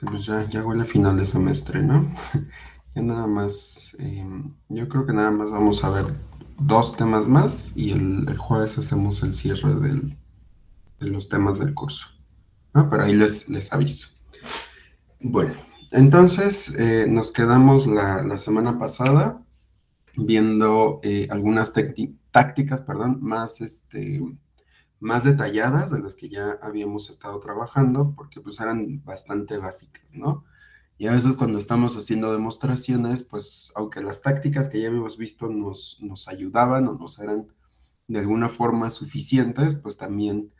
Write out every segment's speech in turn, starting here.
Pues ya huele a final de semestre, ¿no? Ya nada más, yo creo que nada más vamos a ver dos temas más y el jueves hacemos el cierre de los temas del curso. Pero ahí les aviso. Bueno, entonces nos quedamos la semana pasada viendo algunas tácticas, perdón, más detalladas de las que ya habíamos estado trabajando, porque pues eran bastante básicas, ¿no? Y a veces cuando estamos haciendo demostraciones, pues aunque las tácticas que ya habíamos visto nos ayudaban o nos eran de alguna forma suficientes, pues también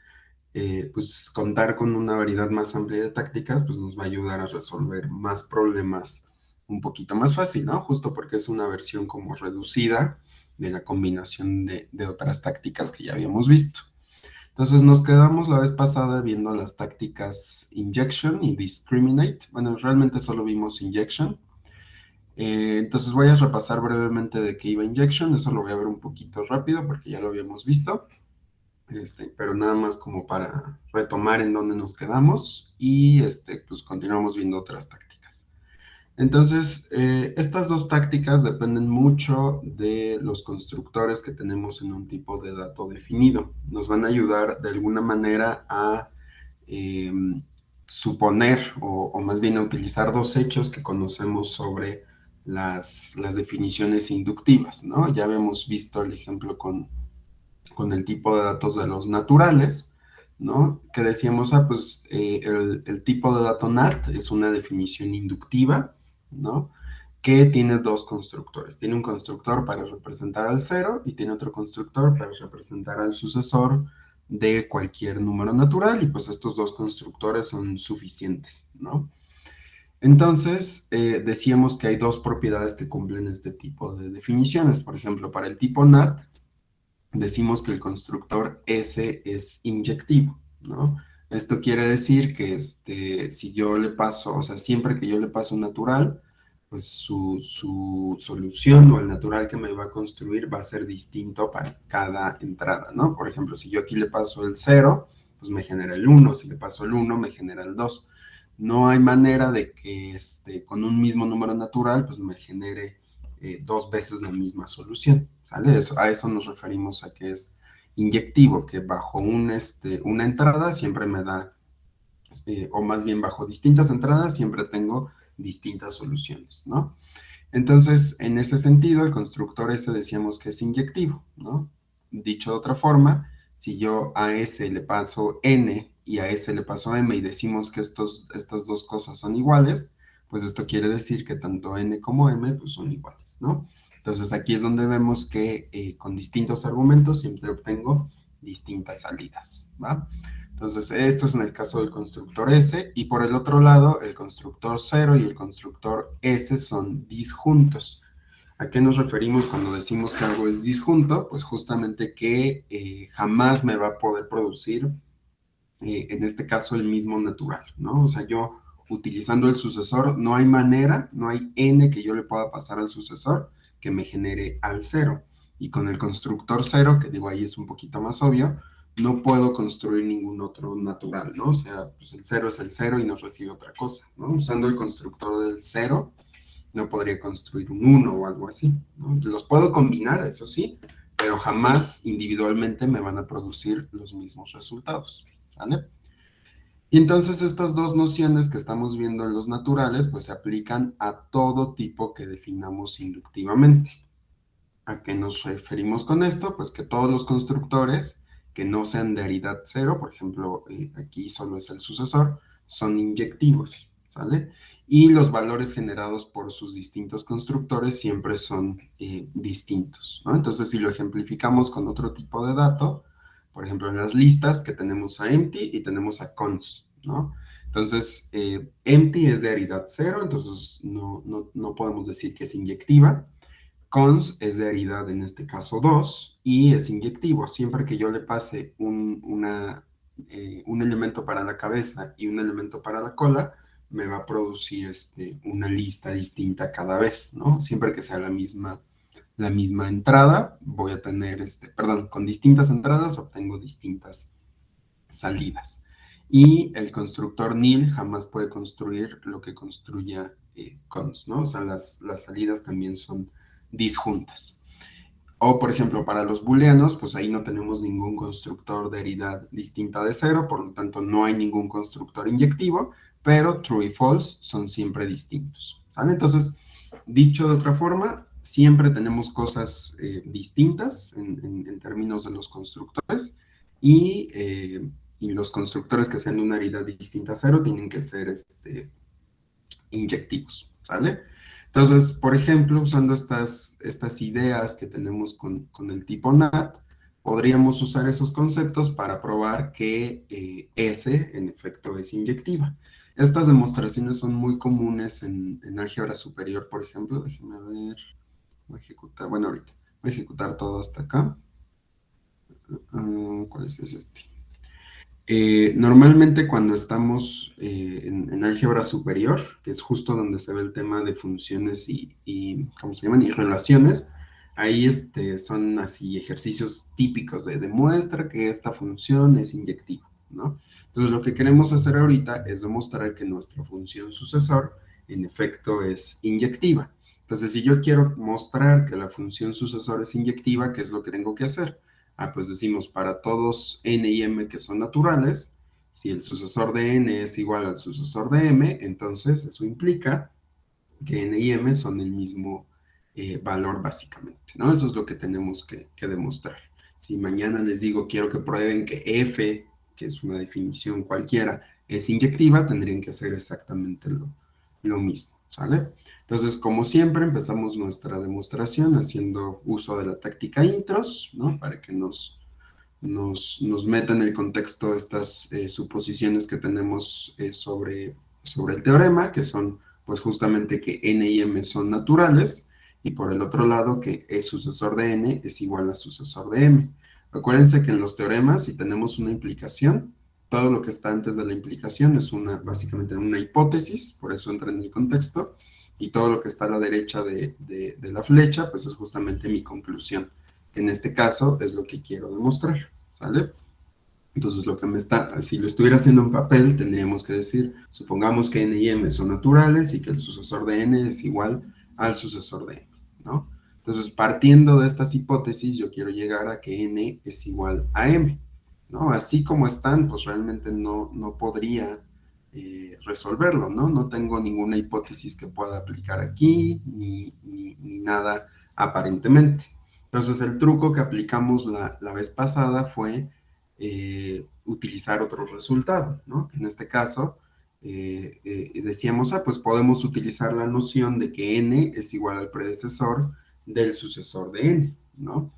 pues contar con una variedad más amplia de tácticas, pues nos va a ayudar a resolver más problemas un poquito más fácil, ¿no? Justo porque es una versión como reducida de la combinación de otras tácticas que ya habíamos visto. Entonces nos quedamos la vez pasada viendo las tácticas injection y discriminate. Bueno, realmente solo vimos injection. Entonces voy a repasar brevemente de qué iba injection. Eso lo voy a ver un poquito rápido porque ya lo habíamos visto. Pero nada más como para retomar en dónde nos quedamos y pues continuamos viendo otras tácticas. Entonces, estas dos tácticas dependen mucho de los constructores que tenemos en un tipo de dato definido. Nos van a ayudar de alguna manera a eh, suponer o más bien a utilizar dos hechos que conocemos sobre las definiciones inductivas, ¿no? Ya habíamos visto el ejemplo con el tipo de datos de los naturales, ¿no? Que decíamos, pues el tipo de dato NAT es una definición inductiva, ¿no? Que tiene dos constructores. Tiene un constructor para representar al cero y tiene otro constructor para representar al sucesor de cualquier número natural y pues estos dos constructores son suficientes, ¿no? Entonces, decíamos que hay dos propiedades que cumplen este tipo de definiciones. Por ejemplo, para el tipo NAT, decimos que el constructor S es inyectivo, ¿no? Esto quiere decir que si yo le paso, o sea, siempre que yo le paso un natural, pues su solución o el natural que me va a construir va a ser distinto para cada entrada, ¿no? Por ejemplo, si yo aquí le paso el 0, pues me genera el 1, si le paso el 1, me genera el 2. No hay manera de que con un mismo número natural, pues me genere dos veces la misma solución, ¿sale? A eso nos referimos a que es inyectivo, que bajo una entrada siempre me da, o más bien bajo distintas entradas siempre tengo distintas soluciones, ¿no? Entonces, en ese sentido, el constructor S decíamos que es inyectivo, ¿no? Dicho de otra forma, si yo a S le paso N y a S le paso M y decimos que estas dos cosas son iguales, pues esto quiere decir que tanto N como M pues son iguales, ¿no? Entonces aquí es donde vemos que con distintos argumentos siempre obtengo distintas salidas, ¿va? Entonces, esto es en el caso del constructor S, y por el otro lado, el constructor 0 y el constructor S son disjuntos. ¿A qué nos referimos cuando decimos que algo es disjunto? Pues justamente que jamás me va a poder producir, en este caso, el mismo natural, ¿no? O sea, yo utilizando el sucesor, no hay manera, no hay n que yo le pueda pasar al sucesor que me genere al 0. Y con el constructor 0, que digo ahí es un poquito más obvio, no puedo construir ningún otro natural, ¿no? O sea, pues el 0 es el 0 y nos recibe otra cosa, ¿no? Usando el constructor del 0, no podría construir un 1 o algo así, ¿no? Los puedo combinar, eso sí, pero jamás individualmente me van a producir los mismos resultados, ¿vale? Y entonces estas dos nociones que estamos viendo en los naturales, pues se aplican a todo tipo que definamos inductivamente. ¿A qué nos referimos con esto? Pues que todos los constructores que no sean de aridad cero, por ejemplo, aquí solo es el sucesor, son inyectivos, ¿sale? Y los valores generados por sus distintos constructores siempre son distintos, ¿no? Entonces, si lo ejemplificamos con otro tipo de dato, por ejemplo, en las listas que tenemos a empty y tenemos a cons, ¿no? Entonces, empty es de aridad cero, entonces no podemos decir que es inyectiva. Cons es de aridad, en este caso 2, y es inyectivo. Siempre que yo le pase un elemento para la cabeza y un elemento para la cola, me va a producir una lista distinta cada vez, ¿no? Siempre que sea la misma entrada, voy a tener, perdón, con distintas entradas obtengo distintas salidas. Y el constructor nil jamás puede construir lo que construya cons, ¿no? O sea, las salidas también son disjuntas. O, por ejemplo, para los booleanos, pues ahí no tenemos ningún constructor de aridad distinta de cero, por lo tanto no hay ningún constructor inyectivo, pero true y false son siempre distintos, ¿sale? Entonces, dicho de otra forma, siempre tenemos cosas distintas en términos de los constructores y los constructores que sean de una aridad distinta a cero tienen que ser inyectivos, ¿sale? Entonces, por ejemplo, usando estas ideas que tenemos con el tipo NAT, podríamos usar esos conceptos para probar que S, en efecto, es inyectiva. Estas demostraciones son muy comunes en álgebra superior, por ejemplo. Déjenme ver, voy a ejecutar, bueno, ahorita voy a ejecutar todo hasta acá. ¿Cuál es este? Normalmente cuando estamos en álgebra superior, que es justo donde se ve el tema de funciones ¿cómo se llaman? Y relaciones, ahí son así ejercicios típicos de demuestra que esta función es inyectiva, ¿no? Entonces lo que queremos hacer ahorita es demostrar que nuestra función sucesor en efecto es inyectiva. Entonces si yo quiero mostrar que la función sucesor es inyectiva, ¿qué es lo que tengo que hacer? Pues decimos para todos n y m que son naturales, si el sucesor de n es igual al sucesor de m, entonces eso implica que n y m son el mismo valor básicamente, ¿no? Eso es lo que tenemos que demostrar. Si mañana les digo quiero que prueben que f, que es una definición cualquiera, es inyectiva, tendrían que hacer exactamente lo mismo, ¿sale? Entonces, como siempre, empezamos nuestra demostración haciendo uso de la táctica intros, ¿no? Para que nos meta en el contexto estas suposiciones que tenemos sobre el teorema, que son pues justamente que n y m son naturales, y por el otro lado que E sucesor de n es igual a sucesor de m. Acuérdense que en los teoremas, si tenemos una implicación, todo lo que está antes de la implicación es básicamente una hipótesis, por eso entra en el contexto, y todo lo que está a la derecha de la flecha, pues es justamente mi conclusión. En este caso es lo que quiero demostrar, ¿sale? Entonces, si lo estuviera haciendo en papel, tendríamos que decir, supongamos que n y m son naturales y que el sucesor de n es igual al sucesor de m, ¿no? Entonces, partiendo de estas hipótesis, yo quiero llegar a que n es igual a m, ¿no? Así como están, pues realmente no podría resolverlo, ¿no? No tengo ninguna hipótesis que pueda aplicar aquí, ni nada aparentemente. Entonces, el truco que aplicamos la vez pasada fue utilizar otro resultado, ¿no? En este caso, decíamos, pues podemos utilizar la noción de que n es igual al predecesor del sucesor de n, ¿no?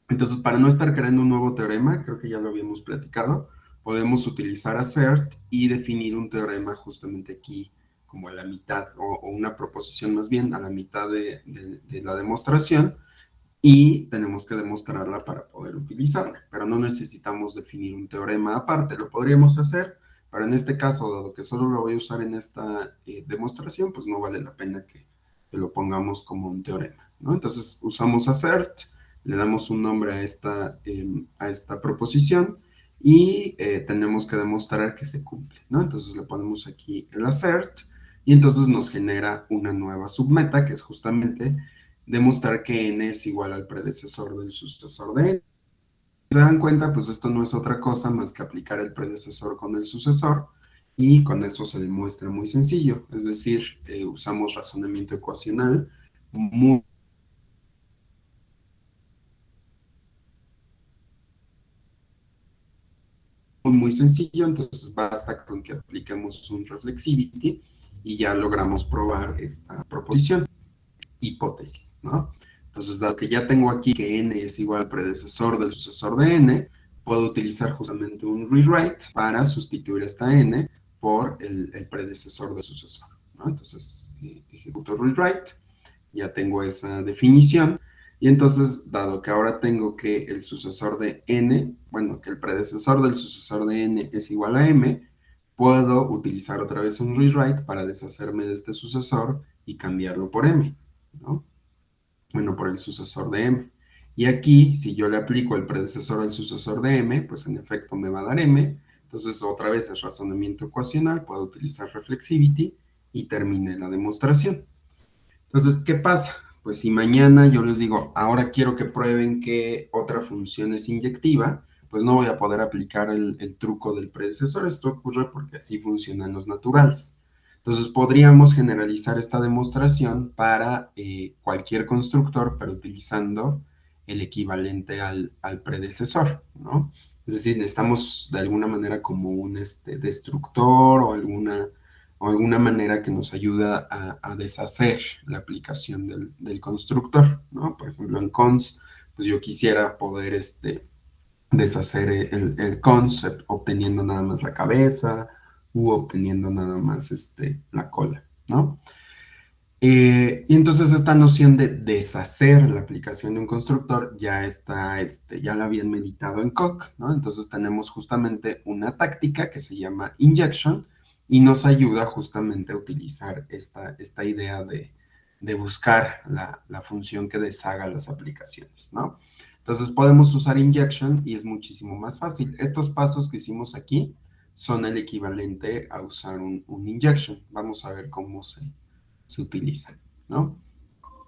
Entonces, para no estar creando un nuevo teorema, creo que ya lo habíamos platicado, podemos utilizar assert y definir un teorema justamente aquí como a la mitad, o una proposición más bien, a la mitad de la demostración, y tenemos que demostrarla para poder utilizarla, pero no necesitamos definir un teorema aparte, lo podríamos hacer, pero en este caso, dado que solo lo voy a usar en esta demostración, pues no vale la pena que lo pongamos como un teorema, ¿no? Entonces usamos assert, le damos un nombre a esta proposición y tenemos que demostrar que se cumple, ¿no? Entonces le ponemos aquí el assert y entonces nos genera una nueva submeta que es justamente demostrar que n es igual al predecesor del sucesor de n. Si se dan cuenta, pues esto no es otra cosa más que aplicar el predecesor con el sucesor, y con eso se demuestra muy sencillo, es decir, usamos razonamiento ecuacional muy sencillo, entonces basta con que apliquemos un reflexivity y ya logramos probar esta proposición, hipótesis, ¿no? Entonces, dado que ya tengo aquí que n es igual al predecesor del sucesor de n, puedo utilizar justamente un rewrite para sustituir esta n por el predecesor del sucesor, ¿no? Entonces, ejecuto rewrite, ya tengo esa definición, y entonces, dado que ahora tengo que el sucesor de n, bueno, que el predecesor del sucesor de n es igual a m, puedo utilizar otra vez un rewrite para deshacerme de este sucesor y cambiarlo por m, ¿no? Bueno, por el sucesor de m. Y aquí, si yo le aplico el predecesor al sucesor de m, pues en efecto me va a dar m, Entonces, otra vez es razonamiento ecuacional, puedo utilizar reflexivity y terminé la demostración. Entonces, ¿qué pasa? Pues si mañana yo les digo, ahora quiero que prueben que otra función es inyectiva, pues no voy a poder aplicar el truco del predecesor. Esto ocurre porque así funcionan los naturales. Entonces, podríamos generalizar esta demostración para cualquier constructor, pero utilizando el equivalente al predecesor, ¿no? Es decir, necesitamos de alguna manera como un destructor o alguna manera que nos ayuda a deshacer la aplicación del constructor, ¿no? Por ejemplo, en cons, pues yo quisiera poder deshacer el concept obteniendo nada más la cabeza u obteniendo nada más la cola, ¿no? Y entonces esta noción de deshacer la aplicación de un constructor ya está, ya la habían meditado en Coq, ¿no? Entonces tenemos justamente una táctica que se llama injection y nos ayuda justamente a utilizar esta idea de buscar la función que deshaga las aplicaciones, ¿no? Entonces podemos usar injection y es muchísimo más fácil. Estos pasos que hicimos aquí son el equivalente a usar un injection. Vamos a ver cómo se utilizan, ¿no?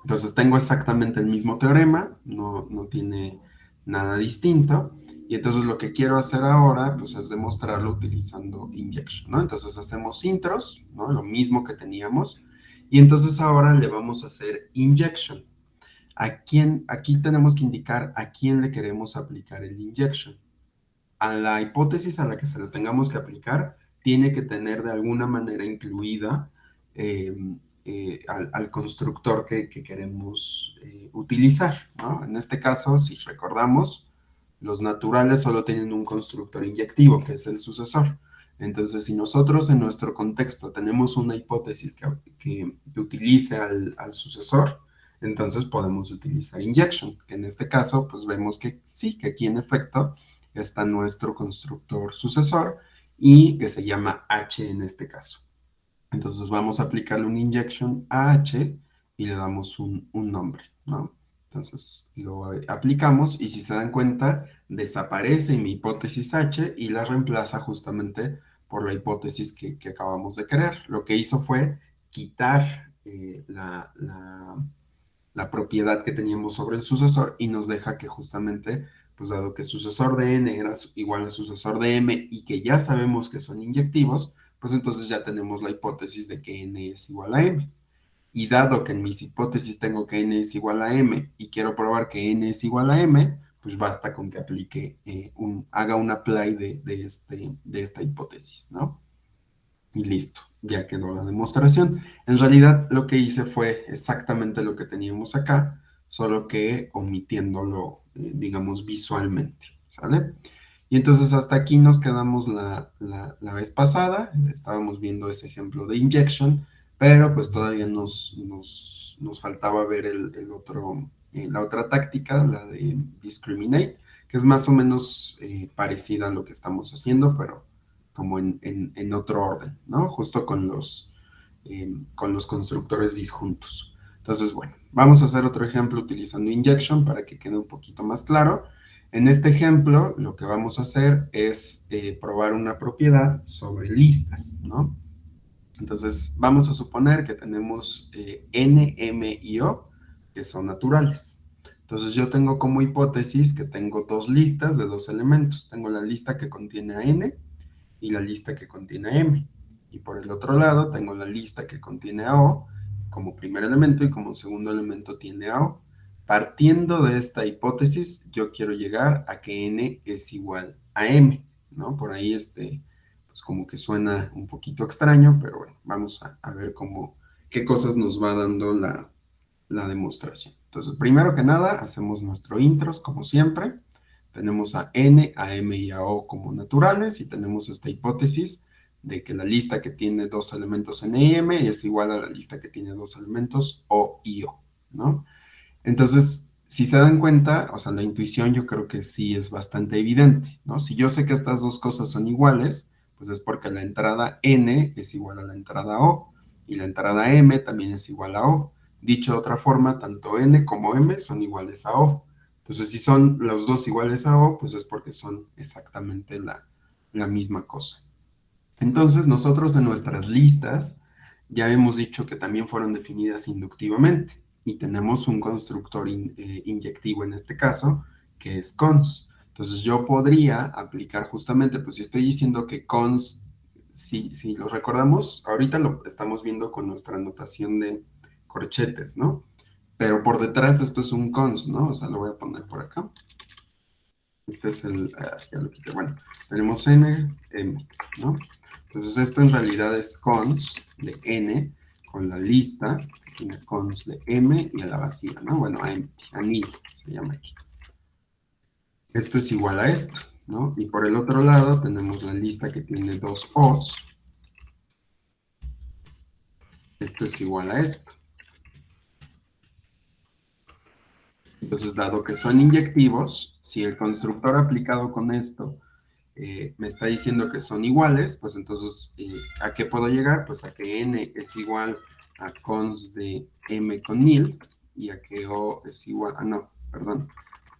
Entonces tengo exactamente el mismo teorema, no tiene nada distinto, y entonces lo que quiero hacer ahora, pues es demostrarlo utilizando injection, ¿no? Entonces hacemos intros, ¿no? Lo mismo que teníamos, y entonces ahora le vamos a hacer injection. Aquí tenemos que indicar a quién le queremos aplicar el injection. A la hipótesis a la que se lo tengamos que aplicar, tiene que tener de alguna manera incluida eh, al constructor que queremos utilizar, ¿no? En este caso, si recordamos, los naturales solo tienen un constructor inyectivo, que es el sucesor. Entonces, si nosotros en nuestro contexto tenemos una hipótesis que utilice al sucesor, entonces podemos utilizar injection, que en este caso, pues vemos que sí, que aquí en efecto está nuestro constructor sucesor y que se llama H en este caso. Entonces vamos a aplicarle un injection a H y le damos un nombre, ¿no? Entonces lo aplicamos y si se dan cuenta, desaparece mi hipótesis H y la reemplaza justamente por la hipótesis que acabamos de crear. Lo que hizo fue quitar la propiedad que teníamos sobre el sucesor y nos deja que justamente, pues dado que sucesor de n era igual a sucesor de m y que ya sabemos que son inyectivos, pues entonces ya tenemos la hipótesis de que n es igual a m. Y dado que en mis hipótesis tengo que n es igual a m y quiero probar que n es igual a m, pues basta con que aplique, haga un apply de esta hipótesis, ¿no? Y listo, ya quedó la demostración. En realidad lo que hice fue exactamente lo que teníamos acá, solo que omitiéndolo, digamos, visualmente, ¿sale? Y entonces hasta aquí nos quedamos la vez pasada, estábamos viendo ese ejemplo de injection, pero pues todavía nos faltaba ver la otra táctica, la de discriminate, que es más o menos parecida a lo que estamos haciendo, pero como en otro orden, ¿no? Justo con los constructores disjuntos. Entonces, bueno, vamos a hacer otro ejemplo utilizando injection para que quede un poquito más claro. En este ejemplo, lo que vamos a hacer es probar una propiedad sobre listas, ¿no? Entonces, vamos a suponer que tenemos n, m y o, que son naturales. Entonces, yo tengo como hipótesis que tengo dos listas de dos elementos. Tengo la lista que contiene a n y la lista que contiene M. Y por el otro lado tengo la lista que contiene a O como primer elemento y como segundo elemento tiene a O. Partiendo de esta hipótesis, yo quiero llegar a que N es igual a M, ¿no? Por ahí pues como que suena un poquito extraño, pero bueno, vamos a ver qué cosas nos va dando la demostración. Entonces, primero que nada, hacemos nuestro intros como siempre. Tenemos a N, a M y a O como naturales y tenemos esta hipótesis de que la lista que tiene dos elementos N y M es igual a la lista que tiene dos elementos O y O, ¿no? Entonces, si se dan cuenta, o sea, la intuición yo creo que sí es bastante evidente, ¿no? Si yo sé que estas dos cosas son iguales, pues es porque la entrada N es igual a la entrada O y la entrada M también es igual a O. Dicho de otra forma, tanto N como M son iguales a O. Entonces, si son los dos iguales a O, pues es porque son exactamente la misma cosa. Entonces, nosotros en nuestras listas ya hemos dicho que también fueron definidas inductivamente y tenemos un constructor inyectivo en este caso, que es cons. Entonces, yo podría aplicar justamente, pues si estoy diciendo que cons, si lo recordamos, ahorita lo estamos viendo con nuestra notación de corchetes, ¿no? Pero por detrás esto es un cons, ¿no? O sea, lo voy a poner por acá. Este es ya lo quité. Bueno, tenemos n, m, ¿no? Entonces esto en realidad es cons de n con la lista, que tiene cons de m y a la vacía, ¿no? Bueno, a empty, a nil se llama aquí. Esto es igual a esto, ¿no? Y por el otro lado tenemos la lista que tiene dos O's. Esto es igual a esto. Entonces, dado que son inyectivos, si el constructor aplicado con esto me está diciendo que son iguales, pues entonces, ¿a qué puedo llegar? Pues a que n es igual a cons de m con nil y a que o es igual, no, perdón,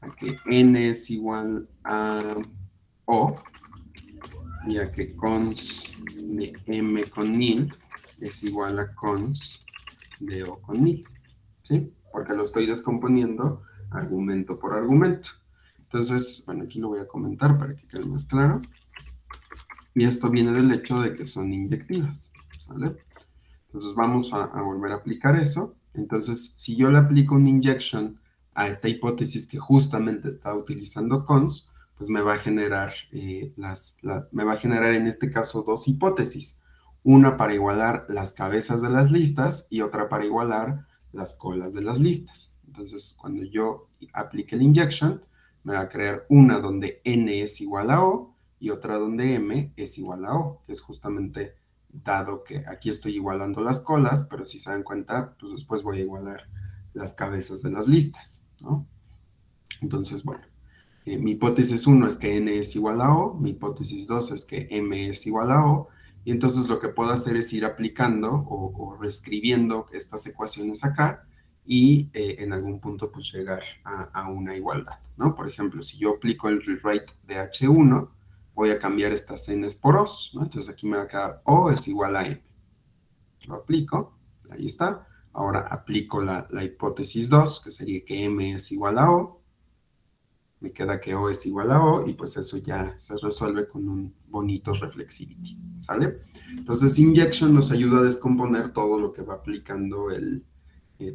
a que n es igual a o y a que cons de m con nil es igual a cons de o con nil, ¿sí? Porque lo estoy descomponiendo argumento por argumento. Entonces, bueno, aquí lo voy a comentar para que quede más claro. Y esto viene del hecho de que son inyectivas, ¿sale? Entonces vamos a volver a aplicar eso. Entonces, si yo le aplico un injection a esta hipótesis que justamente está utilizando cons, pues me va a generar, me va a generar en este caso dos hipótesis. Una para igualar las cabezas de las listas y otra para igualar las colas de las listas. Entonces, cuando yo aplique el injection, me va a crear una donde n es igual a o y otra donde m es igual a o, que es justamente dado que aquí estoy igualando las colas, pero si se dan cuenta, pues después voy a igualar las cabezas de las listas, ¿no? Entonces, bueno, mi hipótesis 1 es que n es igual a o, mi hipótesis 2 es que m es igual a o, y entonces lo que puedo hacer es ir aplicando o reescribiendo estas ecuaciones acá y en algún punto pues llegar a una igualdad, ¿no? Por ejemplo, si yo aplico el rewrite de H1, voy a cambiar estas n's por o's, ¿no? Entonces aquí me va a quedar o es igual a m. Lo aplico, ahí está. Ahora aplico la hipótesis 2, que sería que m es igual a o. Me queda que o es igual a o y pues eso ya se resuelve con un bonito reflexivity, ¿sale? Entonces injection nos ayuda a descomponer todo lo que va aplicando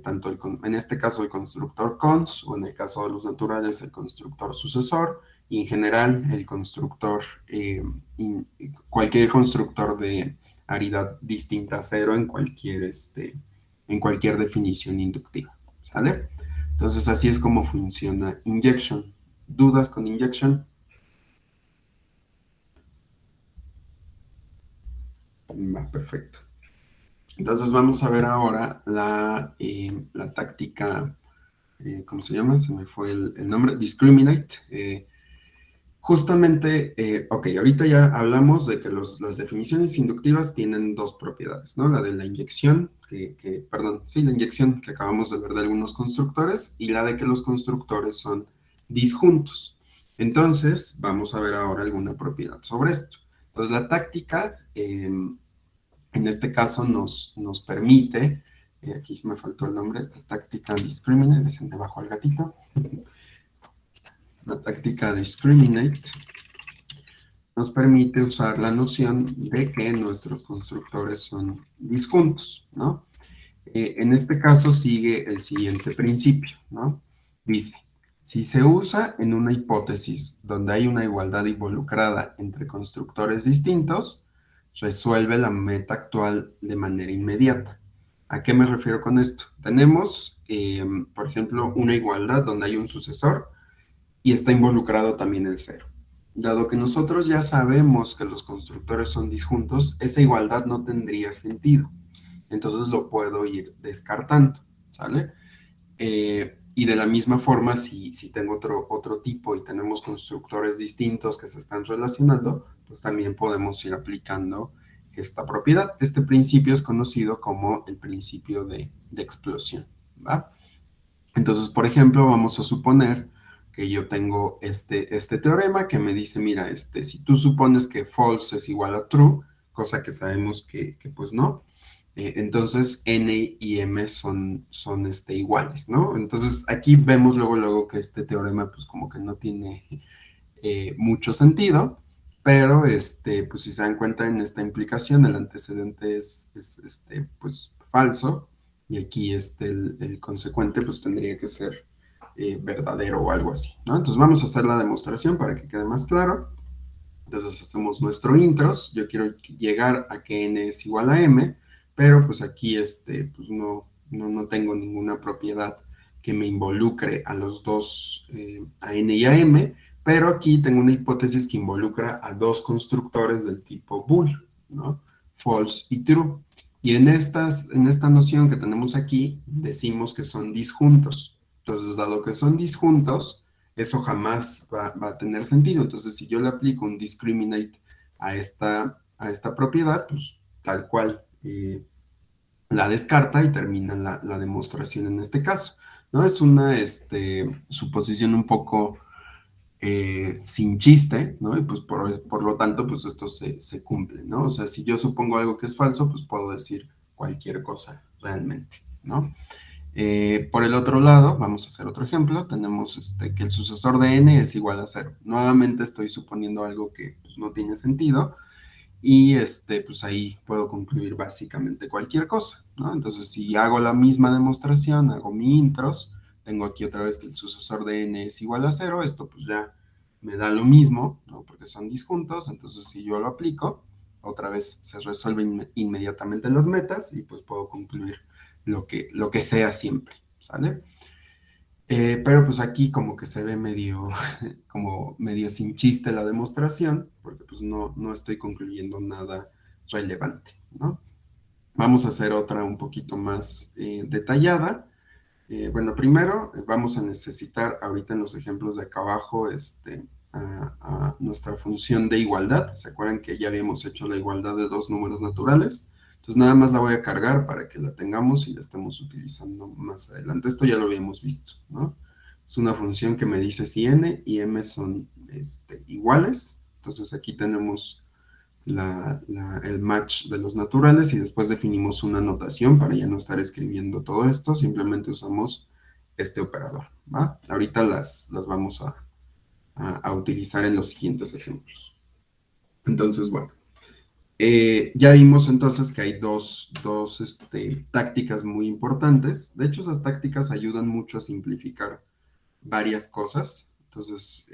tanto en este caso el constructor cons o en el caso de los naturales el constructor sucesor y en general el constructor, cualquier constructor de aridad distinta a cero en cualquier definición inductiva, ¿sale? Entonces así es como funciona injection. ¿Dudas con injection? Va, perfecto. Entonces vamos a ver ahora la táctica, ¿cómo se llama? Se me fue el nombre, discriminate. Justamente, ok, ahorita ya hablamos de que las definiciones inductivas tienen dos propiedades, ¿no? La de la inyección, perdón, sí, la inyección que acabamos de ver de algunos constructores y la de que los constructores son disjuntos. Entonces, vamos a ver ahora alguna propiedad sobre esto. Entonces, la táctica, en este caso, nos permite, aquí me faltó el nombre, la táctica discriminate, déjenme bajo al gatito. La táctica discriminate nos permite usar la noción de que nuestros constructores son disjuntos, ¿no? En este caso sigue el siguiente principio, ¿no? Dice, si se usa en una hipótesis donde hay una igualdad involucrada entre constructores distintos, resuelve la meta actual de manera inmediata. ¿A qué me refiero con esto? Tenemos, por ejemplo, una igualdad donde hay un sucesor y está involucrado también el cero. Dado que nosotros ya sabemos que los constructores son disjuntos, esa igualdad no tendría sentido. Entonces lo puedo ir descartando, ¿sale? Y de la misma forma, si tengo otro tipo y tenemos constructores distintos que se están relacionando, pues también podemos ir aplicando esta propiedad. Este principio es conocido como el principio de explosión, ¿va? Entonces, por ejemplo, vamos a suponer que yo tengo este teorema que me dice, mira, si tú supones que false es igual a true, cosa que sabemos que pues no, entonces n y m son iguales, ¿no? Entonces aquí vemos luego que este teorema pues como que no tiene mucho sentido, pero pues si se dan cuenta en esta implicación, el antecedente es pues falso, y aquí el consecuente pues tendría que ser verdadero o algo así, ¿no? Entonces vamos a hacer la demostración para que quede más claro. Entonces hacemos nuestro intros, yo quiero llegar a que n es igual a m, pero pues aquí pues no tengo ninguna propiedad que me involucre a los dos, a n y a m, pero aquí tengo una hipótesis que involucra a dos constructores del tipo bool, ¿no? False y true. Y en esta noción que tenemos aquí, decimos que son disjuntos. Entonces, dado que son disjuntos, eso jamás va a tener sentido. Entonces, si yo le aplico un discriminate a esta propiedad, pues tal cual la descarta y termina la demostración en este caso, ¿no? Es una suposición un poco sin chiste, ¿no? Y pues por lo tanto, pues esto se cumple, ¿no? O sea, si yo supongo algo que es falso, pues puedo decir cualquier cosa realmente, ¿no? Por el otro lado, vamos a hacer otro ejemplo, tenemos que el sucesor de n es igual a 0. Nuevamente estoy suponiendo algo que pues, no tiene sentido, y pues ahí puedo concluir básicamente cualquier cosa, ¿no? Entonces, si hago la misma demostración, hago mi intros, tengo aquí otra vez que el sucesor de n es igual a 0, esto pues ya me da lo mismo, ¿no? Porque son disjuntos, entonces si yo lo aplico, otra vez se resuelven inmediatamente las metas y pues puedo concluir lo que sea siempre, ¿sale? Pero pues aquí como que se ve medio, como medio sin chiste la demostración, porque pues no estoy concluyendo nada relevante, ¿no? Vamos a hacer otra un poquito más detallada. Bueno, primero vamos a necesitar ahorita en los ejemplos de acá abajo a nuestra función de igualdad. ¿Se acuerdan que ya habíamos hecho la igualdad de dos números naturales? Entonces nada más la voy a cargar para que la tengamos y la estemos utilizando más adelante. Esto ya lo habíamos visto, ¿no? Es una función que me dice si n y m son iguales. Entonces aquí tenemos el match de los naturales y después definimos una notación para ya no estar escribiendo todo esto, simplemente usamos este operador, ¿va? Ahorita las vamos a utilizar en los siguientes ejemplos. Entonces, bueno, ya vimos entonces que hay dos tácticas muy importantes. De hecho, esas tácticas ayudan mucho a simplificar varias cosas. Entonces,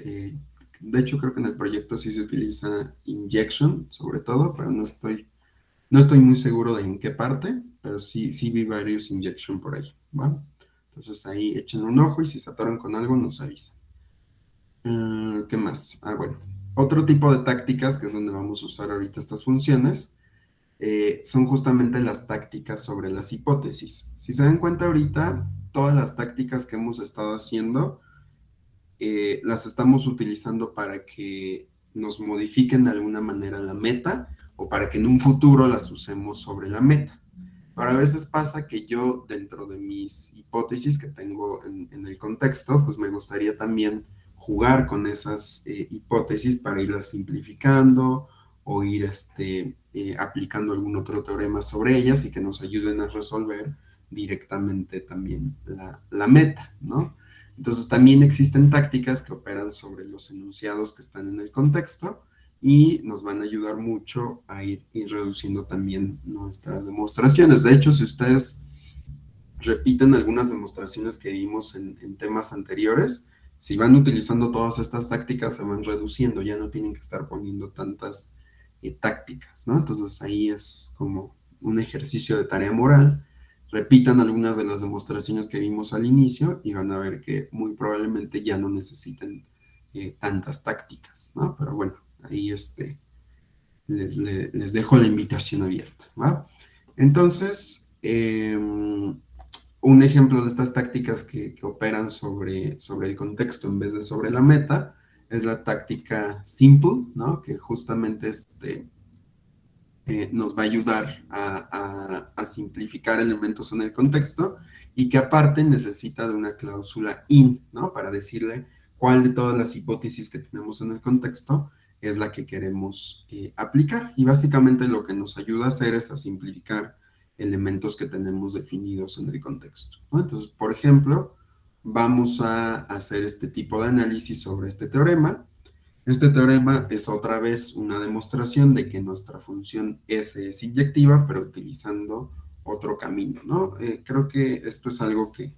de hecho, creo que en el proyecto sí se utiliza injection, sobre todo, pero no estoy muy seguro de en qué parte, pero sí vi varios injection por ahí, ¿va? Entonces ahí echen un ojo y si se atoran con algo nos avisan. ¿Qué más? Bueno, otro tipo de tácticas, que es donde vamos a usar ahorita estas funciones, son justamente las tácticas sobre las hipótesis. Si se dan cuenta ahorita, todas las tácticas que hemos estado haciendo, las estamos utilizando para que nos modifiquen de alguna manera la meta o para que en un futuro las usemos sobre la meta. Pero a veces pasa que yo, dentro de mis hipótesis que tengo en el contexto, pues me gustaría también jugar con esas hipótesis para irlas simplificando o ir aplicando algún otro teorema sobre ellas y que nos ayuden a resolver directamente también la meta, ¿no? Entonces también existen tácticas que operan sobre los enunciados que están en el contexto y nos van a ayudar mucho a ir reduciendo también nuestras demostraciones. De hecho, si ustedes repiten algunas demostraciones que vimos en temas anteriores, si van utilizando todas estas tácticas, se van reduciendo, ya no tienen que estar poniendo tantas tácticas, ¿no? Entonces ahí es como un ejercicio de tarea moral. Repitan algunas de las demostraciones que vimos al inicio y van a ver que muy probablemente ya no necesiten tantas tácticas, ¿no? Pero bueno, ahí les dejo la invitación abierta, ¿va? Entonces, un ejemplo de estas tácticas que operan sobre el contexto en vez de sobre la meta es la táctica simple, ¿no? Que justamente nos va a ayudar a simplificar elementos en el contexto y que aparte necesita de una cláusula in, ¿no? Para decirle cuál de todas las hipótesis que tenemos en el contexto es la que queremos aplicar. Y básicamente lo que nos ayuda a hacer es a simplificar elementos que tenemos definidos en el contexto, ¿no? Entonces, por ejemplo, vamos a hacer este tipo de análisis sobre este teorema. Este teorema es otra vez una demostración de que nuestra función S es inyectiva, pero utilizando otro camino, ¿no? Creo que esto es algo que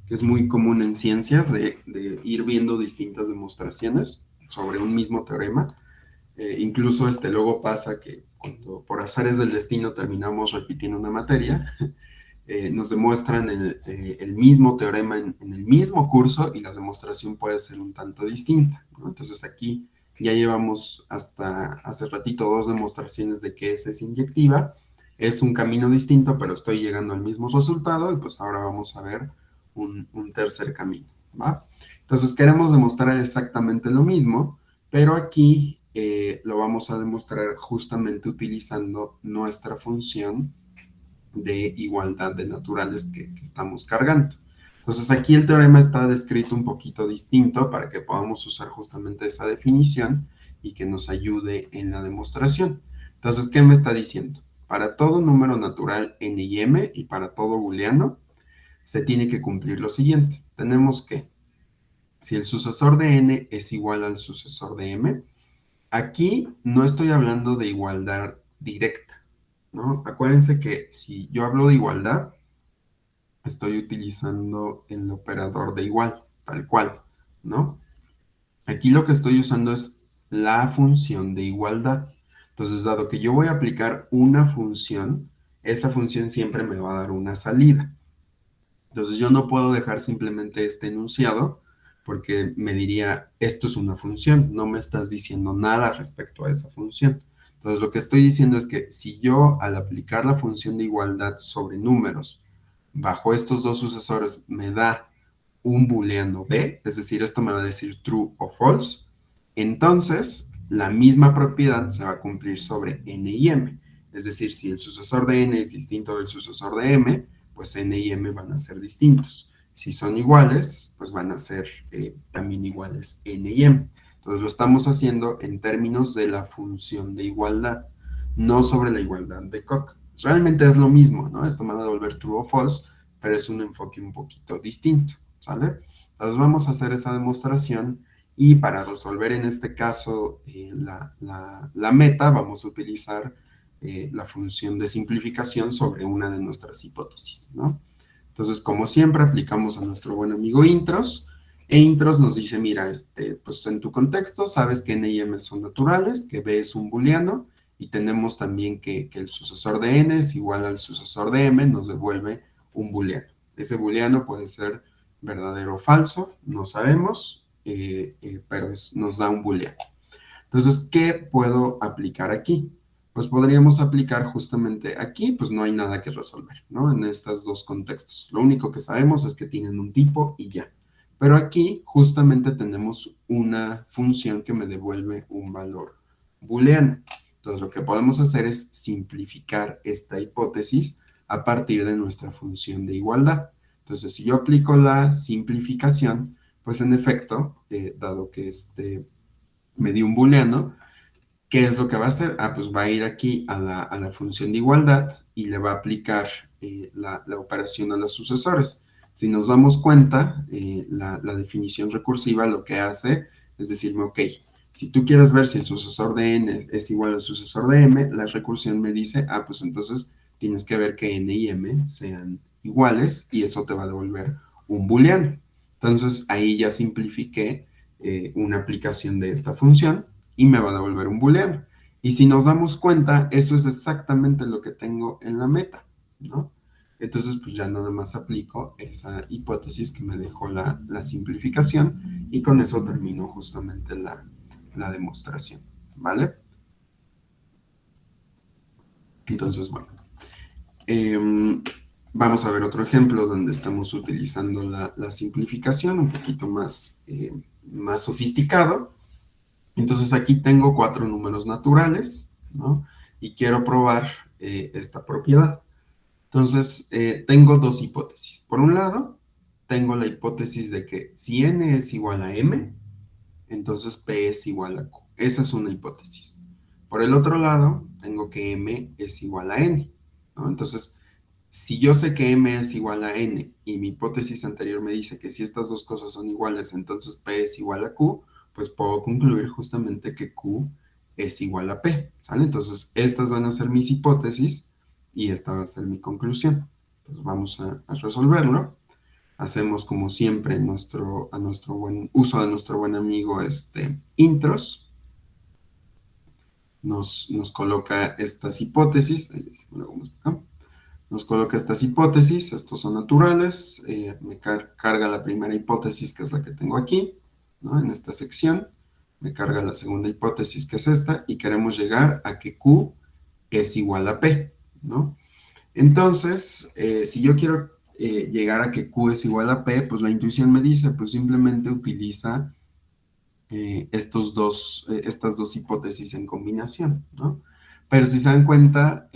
es muy común en ciencias, de ir viendo distintas demostraciones sobre un mismo teorema. Incluso luego pasa que cuando por azares del destino terminamos repitiendo una materia, nos demuestran el mismo teorema en el mismo curso y la demostración puede ser un tanto distinta, ¿no? Entonces aquí ya llevamos hasta hace ratito 2 demostraciones de que S es inyectiva. Es un camino distinto, pero estoy llegando al mismo resultado y pues ahora vamos a ver un tercer camino, ¿va? Entonces queremos demostrar exactamente lo mismo, pero aquí lo vamos a demostrar justamente utilizando nuestra función de igualdad de naturales que estamos cargando. Entonces aquí el teorema está descrito un poquito distinto para que podamos usar justamente esa definición y que nos ayude en la demostración. Entonces, ¿qué me está diciendo? Para todo número natural n y m y para todo booleano, se tiene que cumplir lo siguiente. Tenemos que, si el sucesor de n es igual al sucesor de m, aquí no estoy hablando de igualdad directa, ¿no? Acuérdense que si yo hablo de igualdad, estoy utilizando el operador de igual, tal cual, ¿no? Aquí lo que estoy usando es la función de igualdad. Entonces, dado que yo voy a aplicar una función, esa función siempre me va a dar una salida. Entonces, yo no puedo dejar simplemente este enunciado porque me diría, esto es una función, no me estás diciendo nada respecto a esa función. Entonces, lo que estoy diciendo es que si yo, al aplicar la función de igualdad sobre números, bajo estos dos sucesores me da un booleano B, es decir, esto me va a decir true o false, entonces la misma propiedad se va a cumplir sobre n y m. Es decir, si el sucesor de n es distinto del sucesor de m, pues n y m van a ser distintos. Si son iguales, pues van a ser también iguales n y m. Entonces lo estamos haciendo en términos de la función de igualdad, no sobre la igualdad de Coq. Realmente es lo mismo, ¿no? Esto me va a devolver true o false, pero es un enfoque un poquito distinto, ¿sale? Entonces vamos a hacer esa demostración y para resolver en este caso la meta vamos a utilizar la función de simplificación sobre una de nuestras hipótesis, ¿no? Entonces, como siempre, aplicamos a nuestro buen amigo intros, e intros nos dice, mira, pues en tu contexto sabes que n y m son naturales, que b es un booleano, y tenemos también que el sucesor de n es igual al sucesor de m, nos devuelve un booleano. Ese booleano puede ser verdadero o falso, no sabemos, pero nos da un booleano. Entonces, ¿qué puedo aplicar aquí? Pues podríamos aplicar justamente aquí, pues no hay nada que resolver, ¿no? En estos dos contextos. Lo único que sabemos es que tienen un tipo y ya. Pero aquí justamente tenemos una función que me devuelve un valor booleano. Entonces, lo que podemos hacer es simplificar esta hipótesis a partir de nuestra función de igualdad. Entonces, si yo aplico la simplificación, pues en efecto, dado que me dio un booleano, ¿qué es lo que va a hacer? Pues va a ir aquí a la función de igualdad y le va a aplicar la operación a los sucesores. Si nos damos cuenta, la definición recursiva lo que hace es decirme, ok, si tú quieres ver si el sucesor de n es igual al sucesor de m, la recursión me dice, pues entonces tienes que ver que n y m sean iguales y eso te va a devolver un booleano. Entonces ahí ya simplifiqué una aplicación de esta función y me va a devolver un booleano. Y si nos damos cuenta, eso es exactamente lo que tengo en la meta, ¿no? Entonces, pues ya nada más aplico esa hipótesis que me dejó la simplificación y con eso termino justamente la demostración, ¿vale? Entonces, bueno, vamos a ver otro ejemplo donde estamos utilizando la simplificación un poquito más sofisticado. Entonces aquí tengo 4 números naturales, ¿no? Y quiero probar esta propiedad. Entonces, tengo dos hipótesis. Por un lado, tengo la hipótesis de que si n es igual a m, entonces P es igual a Q. Esa es una hipótesis. Por el otro lado, tengo que M es igual a N, ¿no? Entonces, si yo sé que M es igual a N y mi hipótesis anterior me dice que si estas dos cosas son iguales, entonces P es igual a Q, pues puedo concluir justamente que Q es igual a P, ¿sale? Entonces, estas van a ser mis hipótesis y esta va a ser mi conclusión. Entonces, vamos a resolverlo. Hacemos como siempre a nuestro buen uso de nuestro buen amigo intros. Nos coloca estas hipótesis. Nos coloca estas hipótesis, estos son naturales. Me carga la primera hipótesis, que es la que tengo aquí, ¿no? En esta sección. Me carga la segunda hipótesis, que es esta, y queremos llegar a que Q es igual a P, ¿no? Entonces, si yo quiero llegar a que Q es igual a P, pues la intuición me dice, pues simplemente utiliza estas dos hipótesis en combinación, ¿no? Pero si se dan cuenta,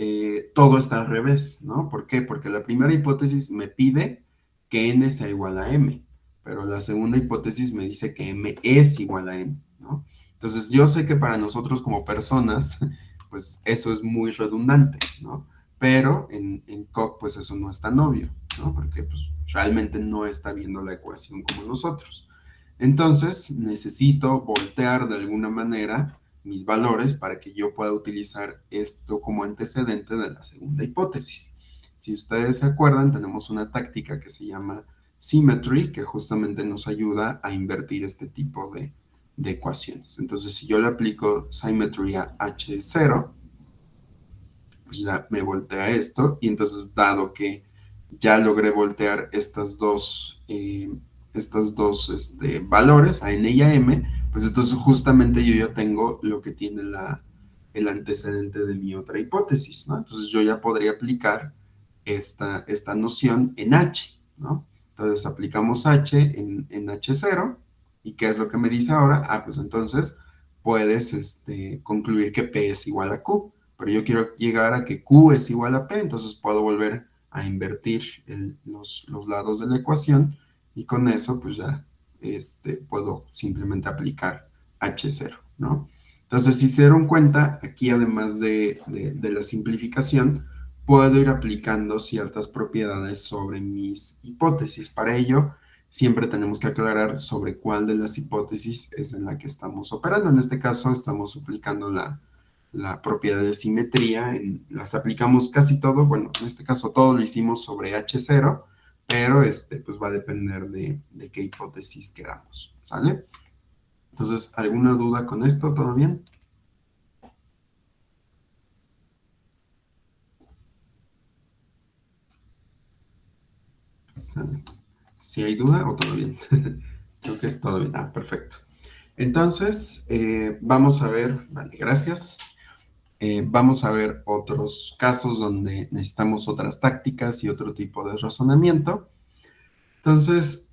todo está al revés, ¿no? ¿Por qué? Porque la primera hipótesis me pide que n sea igual a m, pero la segunda hipótesis me dice que m es igual a n, ¿no? Entonces, yo sé que para nosotros como personas, pues eso es muy redundante, ¿no? Pero en Coq, pues eso no es tan obvio, ¿no? Porque pues, realmente no está viendo la ecuación como nosotros. Entonces, necesito voltear de alguna manera mis valores para que yo pueda utilizar esto como antecedente de la segunda hipótesis. Si ustedes se acuerdan, tenemos una táctica que se llama symmetry, que justamente nos ayuda a invertir este tipo de ecuaciones. Entonces, si yo le aplico symmetry a H0, pues ya me voltea esto, y entonces dado que ya logré voltear estos dos valores, a n y a m, pues entonces justamente yo ya tengo lo que tiene el antecedente de mi otra hipótesis, ¿no? Entonces yo ya podría aplicar esta noción en h, ¿no? Entonces aplicamos h en h0, ¿y qué es lo que me dice ahora? Ah, pues entonces puedes concluir que P es igual a Q, pero yo quiero llegar a que Q es igual a P, entonces puedo volver a invertir los lados de la ecuación y con eso pues ya puedo simplemente aplicar H0, ¿no? Entonces, si se dieron cuenta, aquí además de la simplificación, puedo ir aplicando ciertas propiedades sobre mis hipótesis. Para ello, siempre tenemos que aclarar sobre cuál de las hipótesis es en la que estamos operando. En este caso, estamos aplicando la propiedad de simetría, las aplicamos casi todo, bueno, en este caso todo lo hicimos sobre H0, pero pues va a depender de qué hipótesis queramos, ¿sale? Entonces, ¿alguna duda con esto? ¿Todo bien? ¿Sale? Si hay duda o todo bien. Creo que es todo bien. Ah, perfecto. Entonces, vamos a ver, vale, gracias. Vamos a ver otros casos donde necesitamos otras tácticas y otro tipo de razonamiento. Entonces,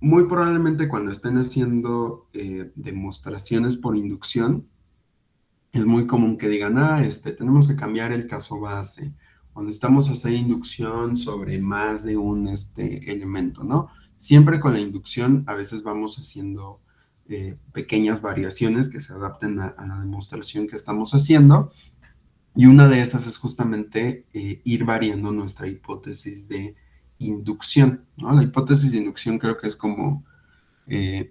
muy probablemente cuando estén haciendo demostraciones por inducción, es muy común que digan, tenemos que cambiar el caso base, o necesitamos hacer inducción sobre más de un elemento, ¿no? Siempre con la inducción a veces vamos haciendo pequeñas variaciones que se adapten a la demostración que estamos haciendo, y una de esas es justamente ir variando nuestra hipótesis de inducción, ¿no? La hipótesis de inducción creo que es como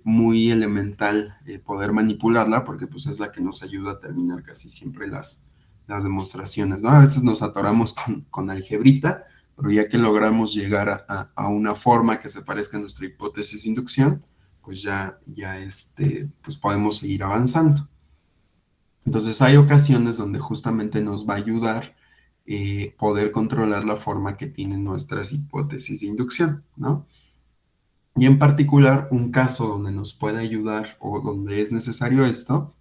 muy elemental poder manipularla porque pues es la que nos ayuda a terminar casi siempre las demostraciones, ¿no? A veces nos atoramos con algebrita, pero ya que logramos llegar a una forma que se parezca a nuestra hipótesis de inducción, pues ya pues podemos seguir avanzando. Entonces hay ocasiones donde justamente nos va a ayudar poder controlar la forma que tienen nuestras hipótesis de inducción, ¿no? Y en particular, un caso donde nos puede ayudar o donde es necesario esto,